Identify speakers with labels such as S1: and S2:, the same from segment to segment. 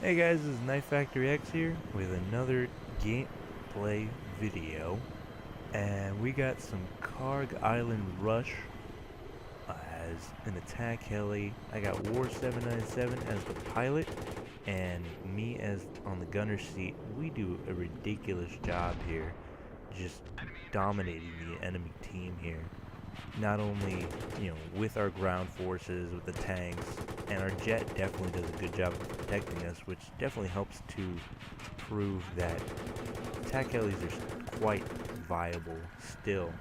S1: Hey guys, this is KnifeFactoryX here with another gameplay video, and we got some Kharg Island Rush as an attack heli. I got War 797 as the pilot, and me as on the gunner seat. We do a ridiculous job here, just dominating the enemy team here. Not only, with our ground forces, with the tanks, and our jet definitely does a good job of protecting us, which definitely helps to prove that attack helis are quite viable still,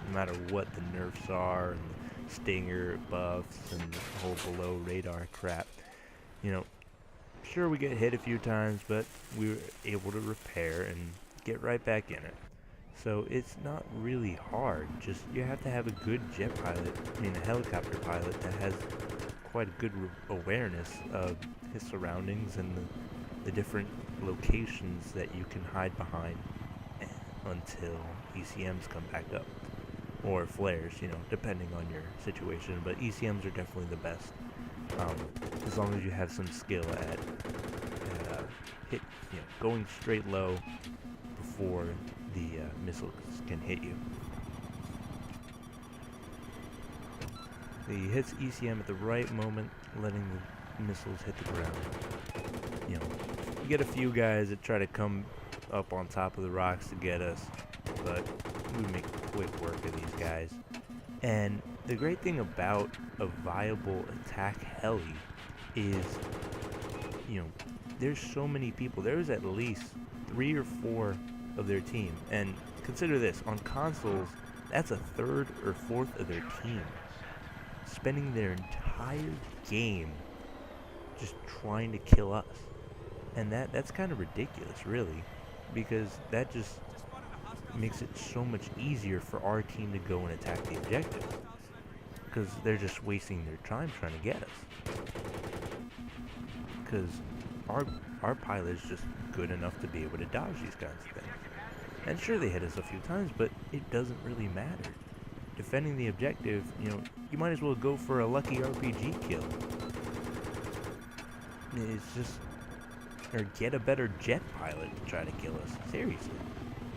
S1: no matter what the nerfs are, and the stinger buffs, and the whole below radar crap. Sure, we get hit a few times, but we were able to repair and get right back in it. So it's not really hard, just you have to have a good jet pilot, a helicopter pilot that has quite a good awareness of his surroundings and the different locations that you can hide behind until ECMs come back up. Or flares, depending on your situation, but ECMs are definitely the best, as long as you have some skill at going straight low before the missiles can hit you. He hits ECM at the right moment, letting the missiles hit the ground. You get a few guys that try to come up on top of the rocks to get us, but we make quick work of these guys. And the great thing about a viable attack heli is, there's so many people. There's at least 3 or 4 of their team, and consider this, on consoles that's a third or fourth of their team spending their entire game just trying to kill us. And that's kind of ridiculous, really, because that just makes it so much easier for our team to go and attack the objective, because they're just wasting their time trying to get us, because our pilot is just good enough to be able to dodge these kinds of things. And sure, they hit us a few times, but it doesn't really matter. Defending the objective, you might as well go for a lucky RPG kill. It's just, or get a better jet pilot to try to kill us. Seriously.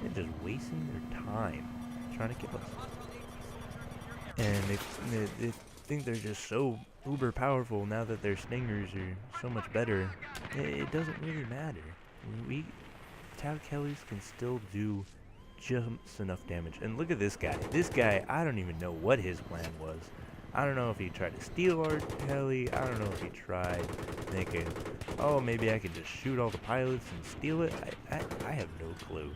S1: They're just wasting their time trying to kill us. And they think they're just so uber powerful now that their stingers are so much better. It doesn't really matter. Attack helis can still do just enough damage. And look at this guy. This guy, I don't even know what his plan was. I don't know if he tried to steal our heli. I don't know if he tried thinking, oh, maybe I could just shoot all the pilots and steal it. I have no clue.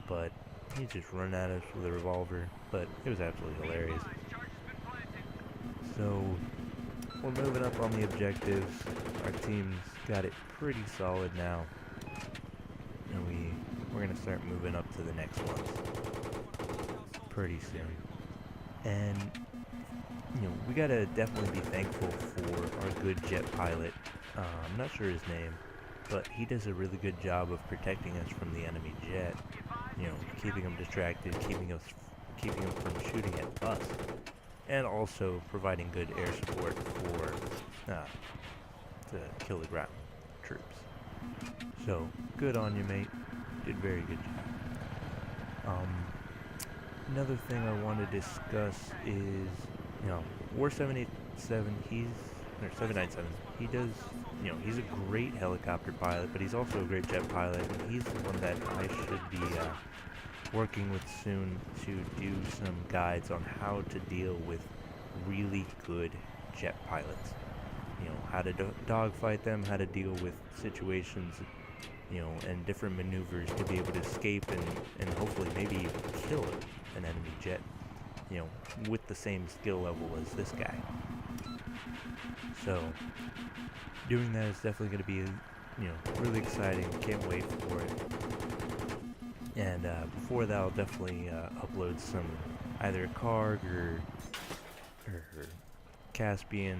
S1: But he just run at us with a revolver. But it was absolutely hilarious. So we're moving up on the objectives. Our team's got it pretty solid now. And we're going to start moving up to the next ones pretty soon. And, we got to definitely be thankful for our good jet pilot. I'm not sure his name, but he does a really good job of protecting us from the enemy jet. Keeping them distracted, keeping them from shooting at us, and also providing good air support to kill the ground troops. So, good on you, mate. Did very good job. Another thing I want to discuss is, War 787, or 797, he does, he's a great helicopter pilot, but he's also a great jet pilot, and he's the one that I should be working with soon to do some guides on how to deal with really good jet pilots. How to dogfight them, how to deal with situations, and different maneuvers to be able to escape and hopefully maybe even kill an enemy jet, with the same skill level as this guy. So, doing that is definitely going to be, really exciting. Can't wait for it. And before that, I'll definitely upload some either Kharg or Caspian,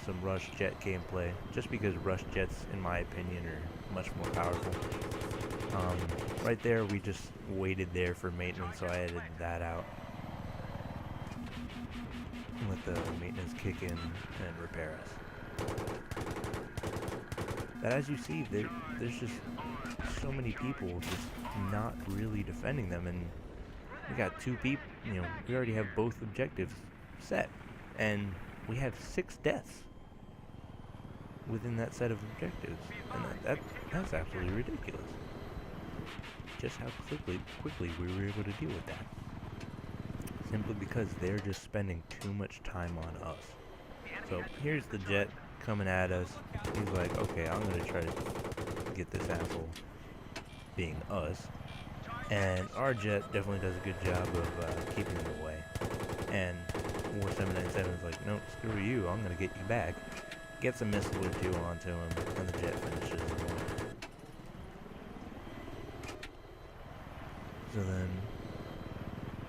S1: some rush jet gameplay, just because rush jets, in my opinion, are much more powerful. Right there, we just waited there for maintenance, so I edited that out. Let the maintenance kick in and repair us. But as you see, there's just so many people just not really defending them, and we got 2 people, we already have both objectives set, and we have 6 deaths within that set of objectives, and that's absolutely ridiculous. Just how quickly we were able to deal with that. Simply because they're just spending too much time on us. So here's the jet coming at us. He's like, okay, I'm gonna try to get this asshole, being us. And our jet definitely does a good job of keeping him away. And War 797 is like, nope, screw you, I'm gonna get you back. Gets a missile or 2 onto him, and the jet finishes him off. So then,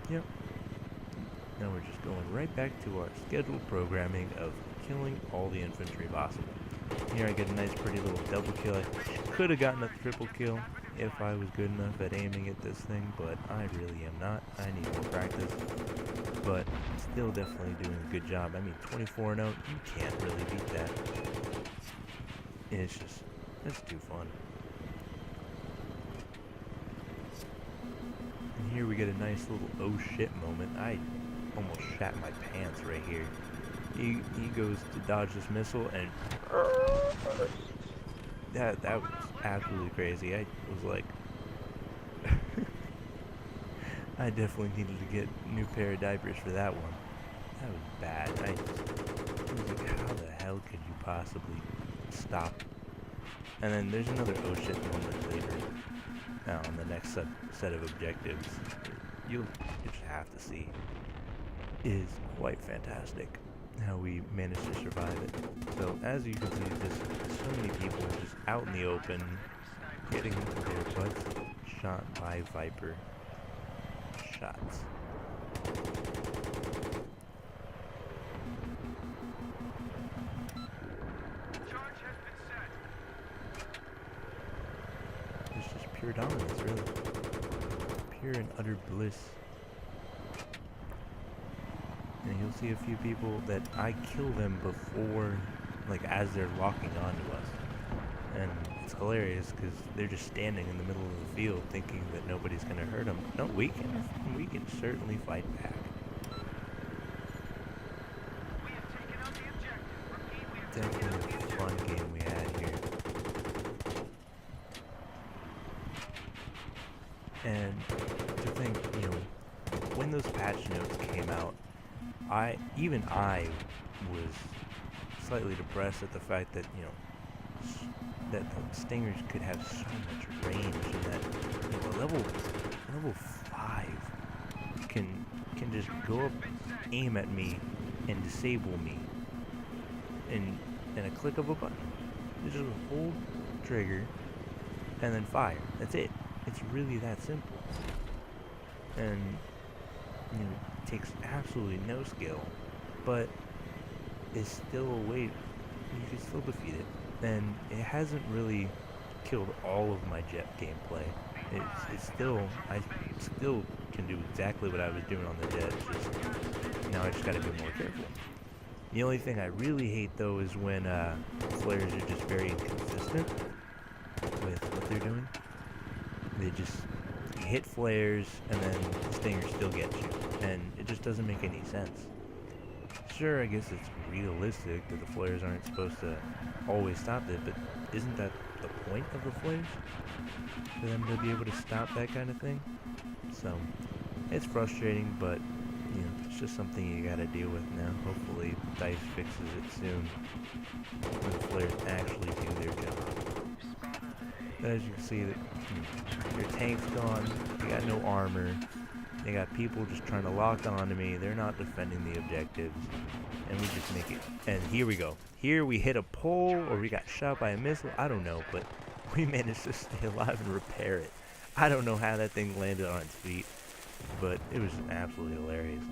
S1: yep. Now we're just going right back to our scheduled programming of killing all the infantry possible. Here I get a nice pretty little double kill. I could have gotten a triple kill if I was good enough at aiming at this thing, but I really am not. I need more practice, but still definitely doing a good job. I mean, 24-0, you can't really beat that. It's too fun. And here we get a nice little oh shit moment. I almost shat my pants right here. He goes to dodge this missile, and that was absolutely crazy. I was like, I definitely needed to get a new pair of diapers for that one. That was bad. I was like, how the hell could you possibly stop? And then there's another oh shit moment later on the next set of objectives. You just have to see. It is quite fantastic how we managed to survive it. So as you can see, just so many people just out in the open, getting their butts shot by Viper shots. It's just pure dominance, really. Pure and utter bliss. And you'll see a few people that I kill them before, like, as they're locking onto us. And it's hilarious because they're just standing in the middle of the field thinking that nobody's going to hurt them. No, we can certainly fight back. Definitely a fun game we had here. And to think, when those patch notes came out, I was slightly depressed at the fact that, that the Stingers could have so much range, and that, level 5 can just go up, aim at me, and disable me in a click of a button. You just hold trigger and then fire. That's it. It's really that simple. And it takes absolutely no skill, but it's still a way you can still defeat it. And it hasn't really killed all of my jet gameplay. I still can do exactly what I was doing on the jet, just now I just gotta be more careful. The only thing I really hate though is when flares are just very inconsistent with what they're doing. They just hit flares and then the Stinger still gets you, and it just doesn't make any sense. Sure, I guess it's realistic that the flares aren't supposed to always stop it, but isn't that the point of the flares? For them to be able to stop that kind of thing? So, it's frustrating, but, it's just something you gotta deal with now. Hopefully, DICE fixes it soon, when the flares actually do their job. But as you can see, your tank's gone, you got no armor, they got people just trying to lock onto me, they're not defending the objectives, and we just make it. And here we go. Here we hit a pole, or we got shot by a missile, I don't know, but we managed to stay alive and repair it. I don't know how that thing landed on its feet, but it was absolutely hilarious.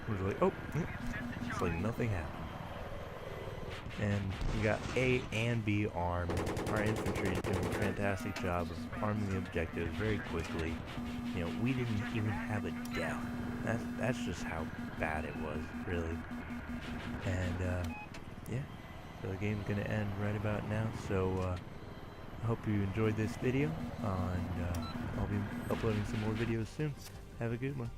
S1: It was like, oh, it's like nothing happened. And we got A and B armed. Our infantry is doing a fantastic job of arming the objectives very quickly. We didn't even have a death. That's just how bad it was, really. And yeah, the game's gonna end right about now. So I hope you enjoyed this video, and I'll be uploading some more videos soon. Have a good one.